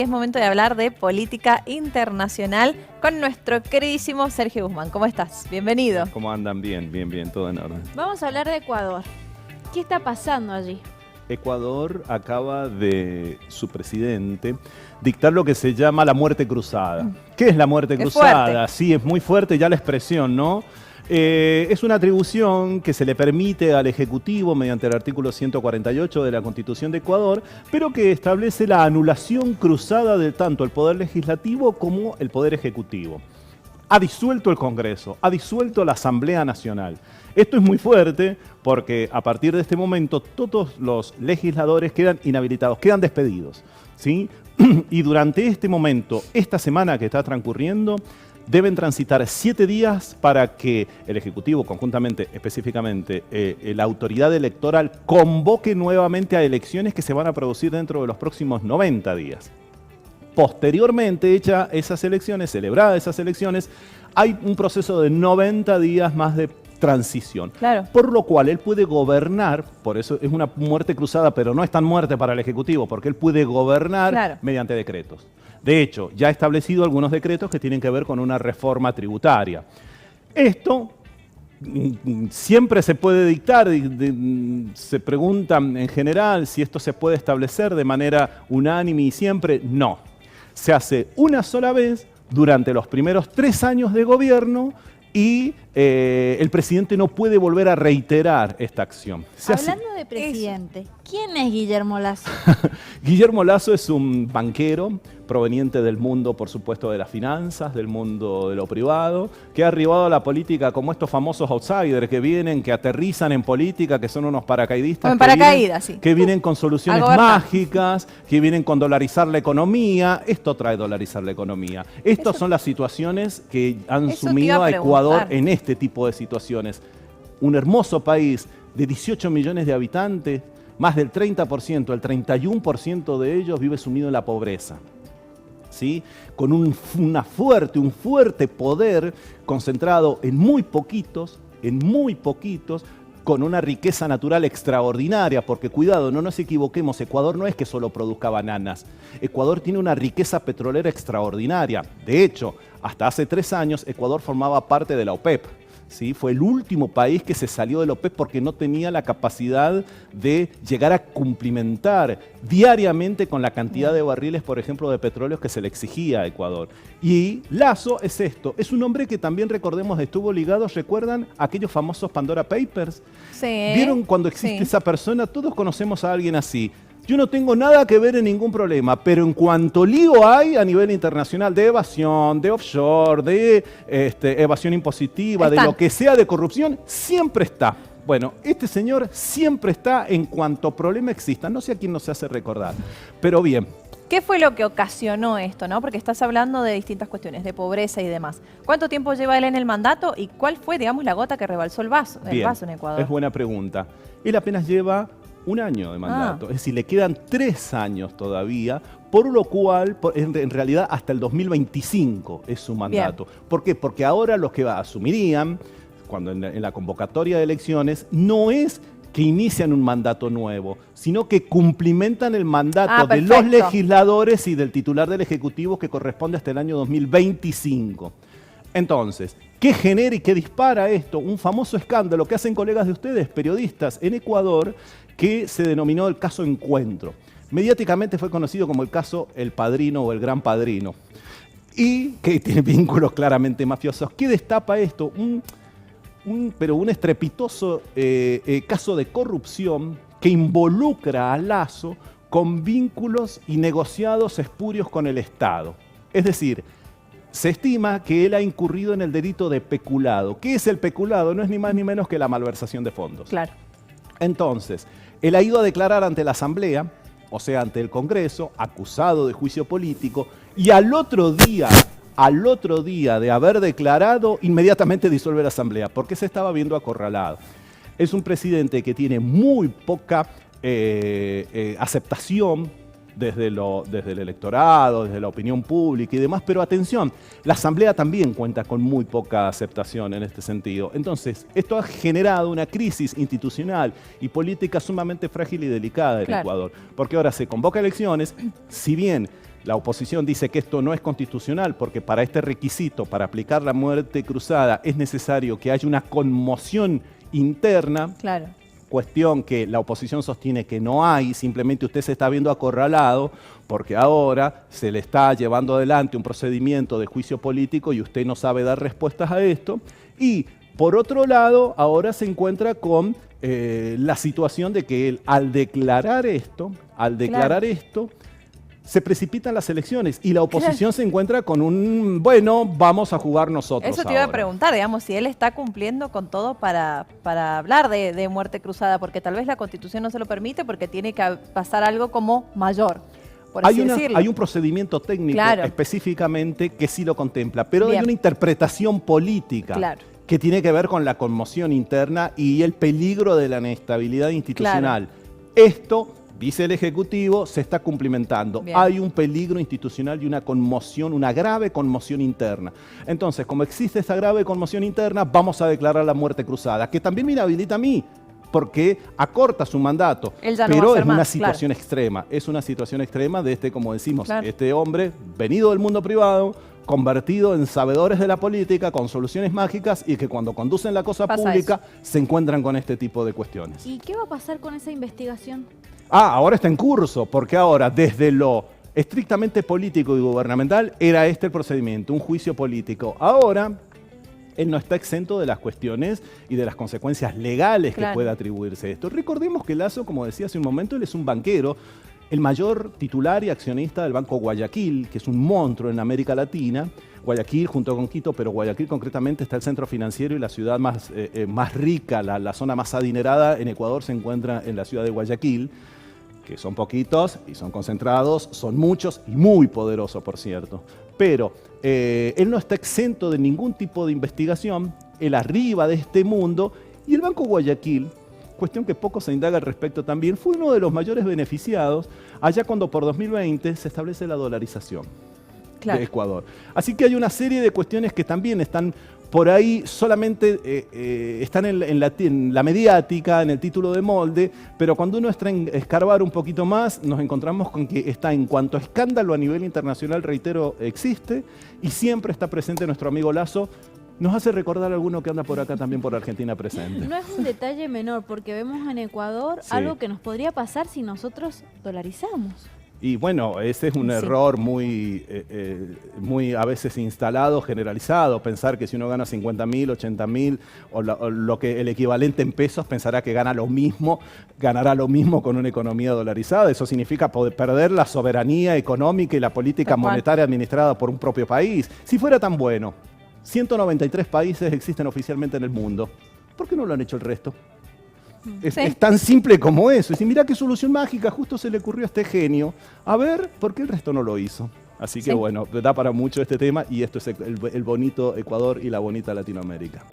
Es momento de hablar de política internacional con nuestro queridísimo Sergio Guzmán. ¿Cómo estás? Bienvenido. ¿Cómo andan? Bien, todo en orden. Vamos a hablar de Ecuador. ¿Qué está pasando allí? Ecuador acaba de su presidente dictar lo que se llama la muerte cruzada. ¿Qué es la muerte cruzada? Fuerte. Sí, es muy fuerte ya la expresión, ¿no? Es una atribución que se le permite al Ejecutivo mediante el artículo 148 de la Constitución de Ecuador, pero que establece la anulación cruzada de tanto el Poder Legislativo como el Poder Ejecutivo. Ha disuelto el Congreso, ha disuelto la Asamblea Nacional. Esto es muy fuerte porque a partir de este momento todos los legisladores quedan inhabilitados, quedan despedidos, ¿sí? Y durante este momento, esta semana que está transcurriendo, deben transitar 7 días para que el Ejecutivo, conjuntamente, específicamente, la autoridad electoral, convoque nuevamente a elecciones que se van a producir dentro de los próximos 90 días. Posteriormente, hechas esas elecciones, celebradas esas elecciones, hay un proceso de 90 días más de transición. Claro. Por lo cual él puede gobernar, por eso es una muerte cruzada, pero no es tan muerte para el Ejecutivo, porque él puede gobernar mediante decretos. De hecho, ya ha establecido algunos decretos que tienen que ver con una reforma tributaria. Esto siempre se puede dictar, se preguntan en general si esto se puede establecer de manera unánime y siempre. No. Se hace una sola vez durante los primeros 3 años de gobierno y el presidente no puede volver a reiterar esta acción. Hablando de presidente, ¿quién es Guillermo Lasso? Guillermo Lasso es un banquero proveniente del mundo, por supuesto, de las finanzas, del mundo de lo privado, que ha arribado a la política como estos famosos outsiders que vienen, que aterrizan en política, que son unos paracaidistas. Que vienen con soluciones mágicas, que vienen con dolarizar la economía. Esto trae dolarizar la economía. Estas son las situaciones que han sumido a Ecuador en este tipo de situaciones. Un hermoso país de 18 millones de habitantes, más del 30%, el 31% de ellos vive sumido en la pobreza, ¿sí? Con un fuerte poder concentrado en muy poquitos, con una riqueza natural extraordinaria, porque cuidado, no nos equivoquemos, Ecuador no es que solo produzca bananas. Ecuador tiene una riqueza petrolera extraordinaria. De hecho, hasta hace 3 años Ecuador formaba parte de la OPEP. ¿Sí? Fue el último país que se salió de la OPEP porque no tenía la capacidad de llegar a cumplimentar diariamente con la cantidad de barriles, por ejemplo, de petróleo que se le exigía a Ecuador. Y Lasso es esto, es un hombre que también, recordemos, estuvo ligado, ¿recuerdan aquellos famosos Pandora Papers? Sí. ¿Vieron cuando existe esa persona? Todos conocemos a alguien así. Yo no tengo nada que ver en ningún problema, pero en cuanto lío hay a nivel internacional de evasión, de offshore, de evasión impositiva, de lo que sea de corrupción, siempre está. Bueno, este señor siempre está en cuanto problema exista. No sé a quién nos hace recordar, pero bien. ¿Qué fue lo que ocasionó esto, no? Porque estás hablando de distintas cuestiones, de pobreza y demás. ¿Cuánto tiempo lleva él en el mandato y cuál fue, digamos, la gota que rebalsó el vaso en Ecuador? Es buena pregunta. Él apenas lleva 1 año de mandato, es decir, le quedan 3 años todavía, por lo cual, en realidad, hasta el 2025 es su mandato. Bien. ¿Por qué? Porque ahora los que asumirían, cuando en la convocatoria de elecciones, no es que inician un mandato nuevo, sino que cumplimentan el mandato de los legisladores y del titular del Ejecutivo que corresponde hasta el año 2025. Entonces, ¿qué genera y qué dispara esto? Un famoso escándalo que hacen colegas de ustedes, periodistas en Ecuador, que se denominó el caso Encuentro. Mediáticamente fue conocido como el caso El Padrino o El Gran Padrino, y que tiene vínculos claramente mafiosos. ¿Qué destapa esto? Un estrepitoso caso de corrupción que involucra a Lasso con vínculos y negociados espurios con el Estado. Es decir, se estima que él ha incurrido en el delito de peculado. ¿Qué es el peculado? No es ni más ni menos que la malversación de fondos. Claro. Entonces, él ha ido a declarar ante la Asamblea, o sea, ante el Congreso, acusado de juicio político, y al otro día de haber declarado, inmediatamente disuelve la Asamblea, porque se estaba viendo acorralado. Es un presidente que tiene muy poca aceptación desde el electorado, desde la opinión pública y demás, pero atención, la Asamblea también cuenta con muy poca aceptación en este sentido. Entonces, esto ha generado una crisis institucional y política sumamente frágil y delicada en Ecuador, porque ahora se convoca elecciones, si bien La oposición dice que esto no es constitucional porque para este requisito, para aplicar la muerte cruzada, es necesario que haya una conmoción interna. Claro. Cuestión que la oposición sostiene que no hay, simplemente usted se está viendo acorralado porque ahora se le está llevando adelante un procedimiento de juicio político y usted no sabe dar respuestas a esto. Y por otro lado, ahora se encuentra con la situación de que él, al declarar esto, se precipitan las elecciones y la oposición se encuentra con un, bueno, vamos a jugar nosotros. Eso te iba a preguntar, digamos, si él está cumpliendo con todo para hablar de muerte cruzada, porque tal vez la Constitución no se lo permite porque tiene que pasar algo como mayor, por así decirlo. Hay un procedimiento técnico específicamente que sí lo contempla, pero hay una interpretación política que tiene que ver con la conmoción interna y el peligro de la inestabilidad institucional. Esto, dice el Ejecutivo, se está cumplimentando. Hay un peligro institucional y una conmoción, una grave conmoción interna. Entonces, como existe esa grave conmoción interna, vamos a declarar la muerte cruzada, que también me inhabilita a mí, porque acorta su mandato. Pero es una situación extrema. Es una situación extrema de este, como decimos, este hombre venido del mundo privado, convertido en sabedores de la política, con soluciones mágicas y que cuando conducen la cosa pública se encuentran con este tipo de cuestiones. ¿Y qué va a pasar con esa investigación? Ahora está en curso, porque ahora desde lo estrictamente político y gubernamental era este el procedimiento, un juicio político. Ahora él no está exento de las cuestiones y de las consecuencias legales que puede atribuirse esto. Recordemos que Lasso, como decía hace un momento, él es un banquero, el mayor titular y accionista del Banco Guayaquil, que es un monstruo en América Latina. Guayaquil junto con Quito, pero Guayaquil concretamente está el centro financiero y la ciudad más rica, la zona más adinerada en Ecuador se encuentra en la ciudad de Guayaquil, que son poquitos y son concentrados, son muchos y muy poderosos, por cierto. Pero él no está exento de ningún tipo de investigación, él arriba de este mundo, y el Banco Guayaquil, cuestión que poco se indaga al respecto también, fue uno de los mayores beneficiados allá cuando por 2020 se establece la dolarización de Ecuador. Así que hay una serie de cuestiones que también están por ahí, solamente están en la mediática, en el título de molde, pero cuando uno está en escarbar un poquito más, nos encontramos con que está en cuanto a escándalo a nivel internacional, reitero, existe, y siempre está presente nuestro amigo Lasso. Nos hace recordar alguno que anda por acá también por Argentina presente. No es un detalle menor, porque vemos en Ecuador algo que nos podría pasar si nosotros dolarizamos. Y bueno, ese es un error muy a veces instalado, generalizado, pensar que si uno gana 50.000, 80.000 o lo que el equivalente en pesos, pensará que ganará lo mismo con una economía dolarizada. Eso significa poder perder la soberanía económica y la política monetaria administrada por un propio país. Si fuera tan bueno, 193 países existen oficialmente en el mundo. ¿Por qué no lo han hecho el resto? Es tan simple como eso. Y mirá qué solución mágica, justo se le ocurrió a este genio. A ver, ¿por qué el resto no lo hizo? Así que bueno, da para mucho este tema y esto es el bonito Ecuador y la bonita Latinoamérica.